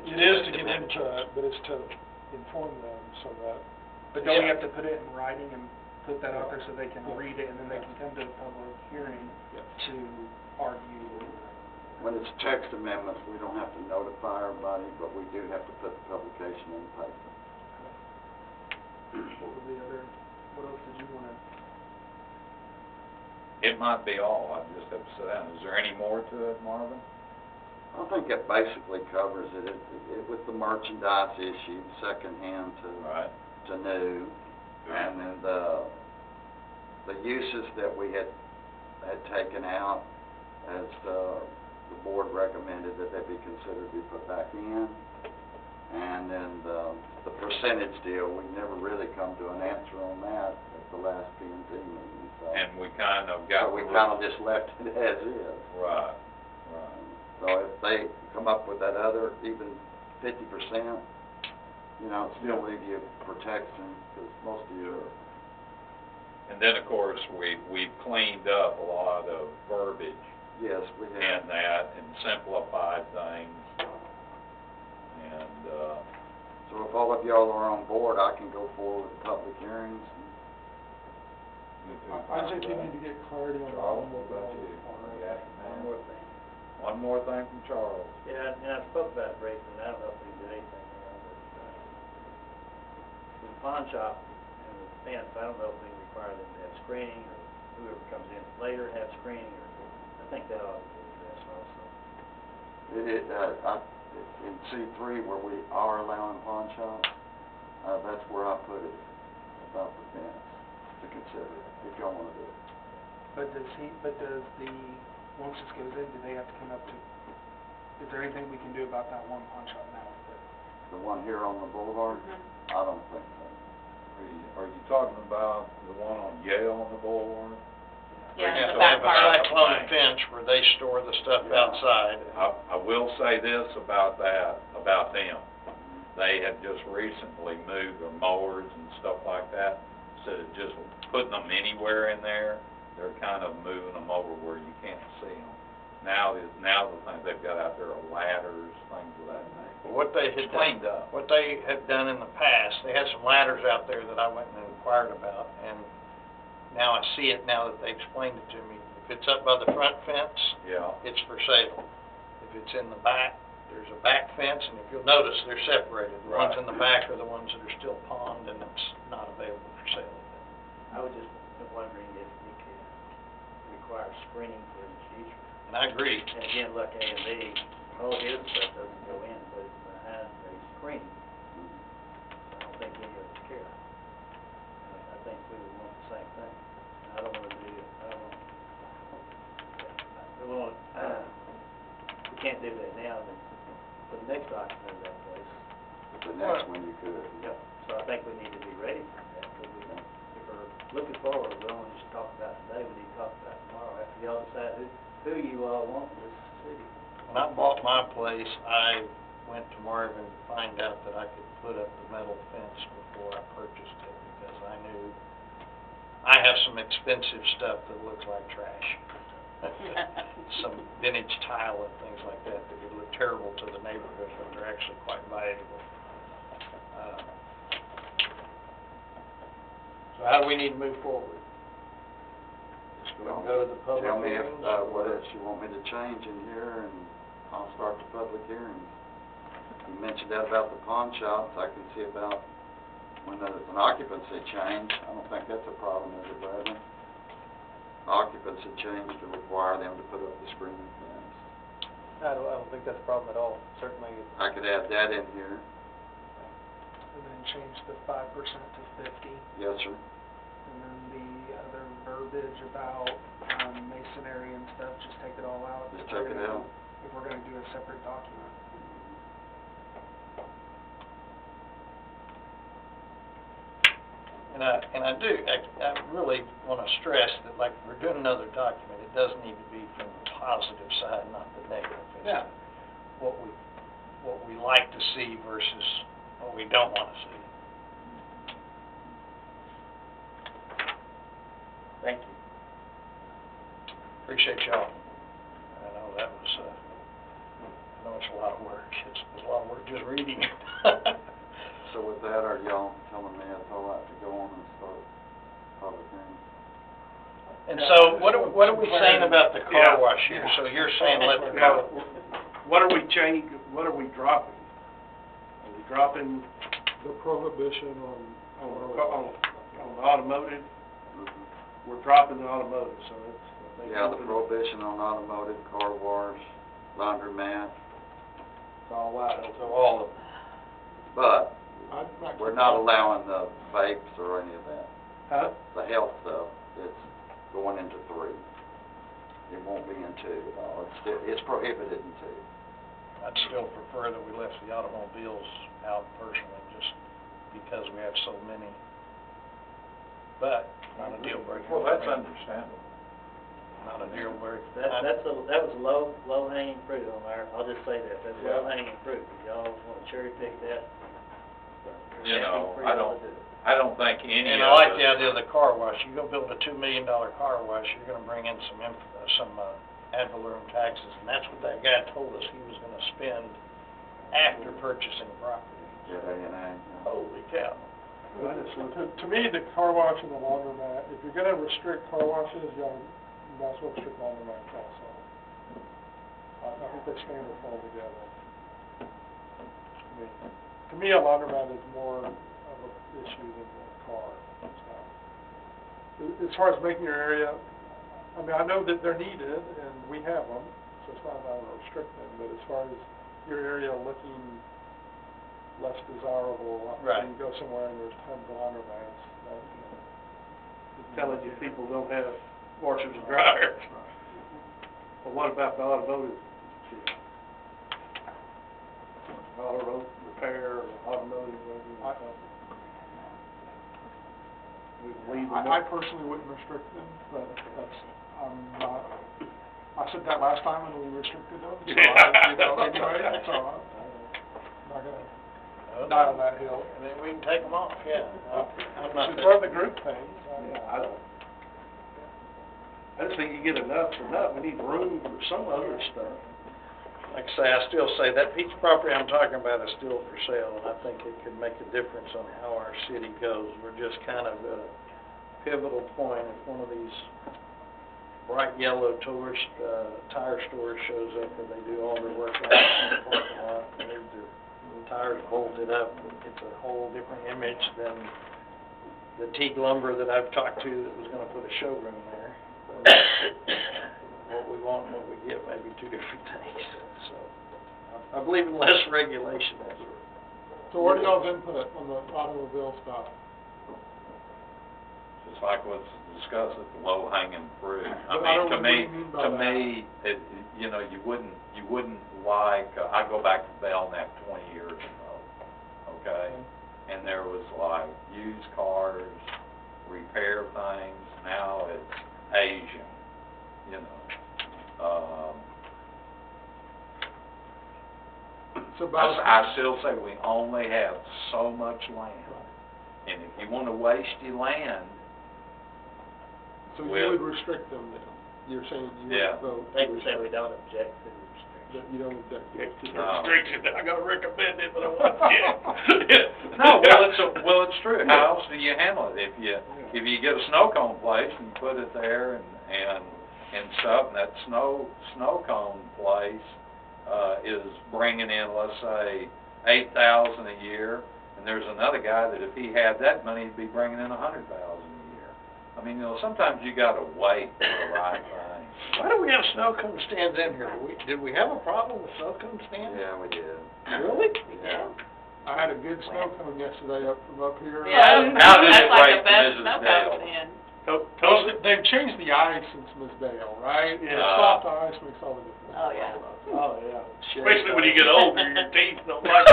It is to get into it, but it's to inform them so that. But don't we have to put it in writing and put that out there so they can read it, and then they can come to the public hearing to argue? When it's text amendments, we don't have to notify everybody, but we do have to put the publication in the paper. What else did you want to? It might be all, I just have to sit down. Is there any more to it, Marvin? I think it basically covers it. With the merchandise issue, secondhand Right. to new, and then the uses that we had taken out, as the board recommended that they be considered to be put back in, and then the percentage deal, we never really come to an answer on that at the last P&Z meeting. So, And we kind of got. so we kind of just left it as is. Right, right. So if they come up with that other, even 50%, you know, it still leave you protection, because most of you are. And then, of course, we've cleaned up a lot of verbiage Yes, we in have. that and simplified things. And, So if all of y'all are on board, I can go forward with public hearings. I think you need to get clarity on the automobile. One more thing from Charles. Yeah, and I spoke about it briefly, and I don't know if we can do anything there, but, with the pawn shop and the fence, I don't know if we can require them to have screening, or whoever comes in later have screening, or, I think that ought to be addressed also. In C3, where we are allowing pawn shops, that's where I put it, about the fence, to consider, if y'all want to do it. But once this goes in, do they have to come up to, is there anything we can do about that one pawn shop now? The one here on the boulevard? I don't think so. Are you talking about the one on Yale on the boulevard? Yeah, the back part. Like on the fence where they store the stuff outside. I will say this about them. They have just recently moved their mowers and stuff like that. Instead of just putting them anywhere in there, they're kind of moving them over where you can't see them. Now the things they've got out there are ladders, things of that nature. What they had Cleaned up. What they had done in the past, they had some ladders out there that I went and inquired about, and now I see it now that they explained it to me. If it's up by the front fence, Yeah. it's for sale. If it's in the back, there's a back fence, and if you'll notice, they're separated. The ones Right. in the back are the ones that are still pawned, and it's not available for sale. I was just wondering if we could require screening for the future. And I agree. And again, look, A&B, all his stuff doesn't go in, but it's behind a screen. I don't think any of us care. I think we would want the same thing. I don't want to do it, we can't do that now, then, for the next occupant of that place. But the next one you could. Yep. So I think we need to be ready for that, because if we're looking forward, we don't just talk about it today, we need to talk about it tomorrow, after y'all decide who you all want in this city. When I bought my place, I went to Marvin to find out that I could put up the metal fence before I purchased it, because I knew I have some expensive stuff that looks like trash. Some vintage tile and things like that that would look terrible to the neighborhood, but they're actually quite valuable. So how do we need to move forward? Just go to the public Tell me if, hearings? what else you want me to change in here, and I'll start the public hearings. You mentioned that about the pawn shops. I can see about when there's an occupancy change. I don't think that's a problem, is it, Bradley? Occupancy change to require them to put up the screening fence. I don't think that's a problem at all. Certainly, I could add that in here. And then change the 5% to 50, Yes, sir. and then the other verbiage about masonry and stuff, just take it all out. Just take it out. If we're gonna do a separate document. And I really want to stress that, like, we're doing another document, it does need to be from the positive side, not the negative. As to Yeah. What we like to see versus what we don't want to see. Thank you. Appreciate y'all. I know that was, I know it's a lot of work. It's a lot of work just reading it. So with that, are y'all telling me it's all right to go on and start public hearing? And so, what are we saying about the car Yeah. wash here? So you're saying let the Yeah, car, what are we what are we dropping? Are we dropping The prohibition on the automotive? Mhm. We're dropping the automotive, so it's. Yeah, the prohibition on automotive, car wash, laundromat, It's all wide open. so all of them. but I'd like we're to- not allowing the vapes or any of that. Huh? The health stuff, it's going into 3. It won't be in 2 at all. It's prohibited in 2. I'd still prefer that we left the automobiles out personally, just because we have so many. But, not a deal breaker. Well, that's understandable. Not a deal breaker. That was low hanging fruit on there, I'll just say that, that's low hanging fruit, if y'all wanna cherry pick that. You know, happy for y'all to do it. I don't think any And of I like us- the idea of the car wash. You go build a $2 million car wash, you're gonna bring in some ad valorem taxes, and that's what that guy told us he was gonna spend after purchasing property. Yeah, A&A. Holy cow. To me, the car wash and the laundromat, if you're gonna restrict car washes, you might as well restrict laundromats also. I think they stand or fall together. To me, a laundromat is more of an issue than a car. As far as making your area, I mean, I know that they're needed, and we have them, so it's not that I would restrict them, but as far as your area looking less desirable, I Right. think you go somewhere and there's tons of laundromats, that, Telling you people don't have washers and dryers. Well, what about the automotive? Auto repair, automotive, whatever you want to call it. We can leave them I up. personally wouldn't restrict them, but that's, I'm not, I said that last time when we restricted them, so anyway, so I'm not gonna die on that hill. I mean, we can take them off, yeah. I'm not. It's part of the group thing. Yeah, I just think you get enough for nothing, we need room for some other stuff. Like I say, I still say that piece of property I'm talking about is still for sale, and I think it could make a difference on how our city goes. We're just kind of at a pivotal point. If one of these bright yellow tourist, tire stores shows up where they do all their work out in the parking lot, and leave their tires bolted up, it's a whole different image than the Teague Lumber that I've talked to that was gonna put a showroom there. What we want and what we get may be two different things, so I believe in less regulation, that's all. So what are y'all's input on the automobile stuff? Just like what's discussed, it's low hanging fruit. But I don't know what you mean by To that. me, it, you know, you wouldn't like, I go back to Belknap 20 years ago, okay? And there was like used cars, repair things, now it's Asian, you know. So by the- I still say we only have so much land. And if you want to waste your land, So you Well- would restrict them then? You're saying you Yeah. would vote to They can say we restrict, don't object to the restriction. that you don't object to No. Restriction, I gotta recommend it, but I won't get. no, well, it's true. How else do you handle it? If you get a snow cone place and you put it there and stuff, and that snow cone place, is bringing in, let's say, $8,000 a year, and there's another guy that if he had that money, he'd be bringing in $100,000 a year. I mean, you know, sometimes you gotta wait for the right thing. Why do we have snow cone stands in here? Did we have a problem with snow cone stands? Yeah, we did. Really? Yeah. I had a good snow cone yesterday from up here. Yeah, How did that's it like rate the best Mrs. snow Dale? cone stand. Well, they've changed the ice since Miss Dale, right? The soft ice makes all the difference. Oh, yeah. Oh, yeah. Especially when you get older, your teeth don't like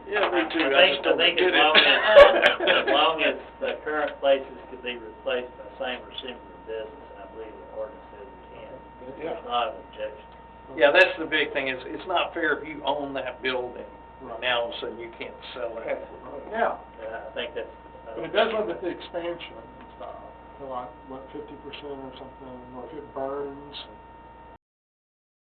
Yeah, me too. I think get as long as the current places could be replaced by the same or similar business, and I believe the ordinance says we can. It's not an objection. Yeah, that's the big thing, is it's not fair if you own that building, Right. now all of a sudden you can't sell it. Yeah. I think that's. But it does limit the expansion and stuff, to like, what, 50% or something, or if it burns,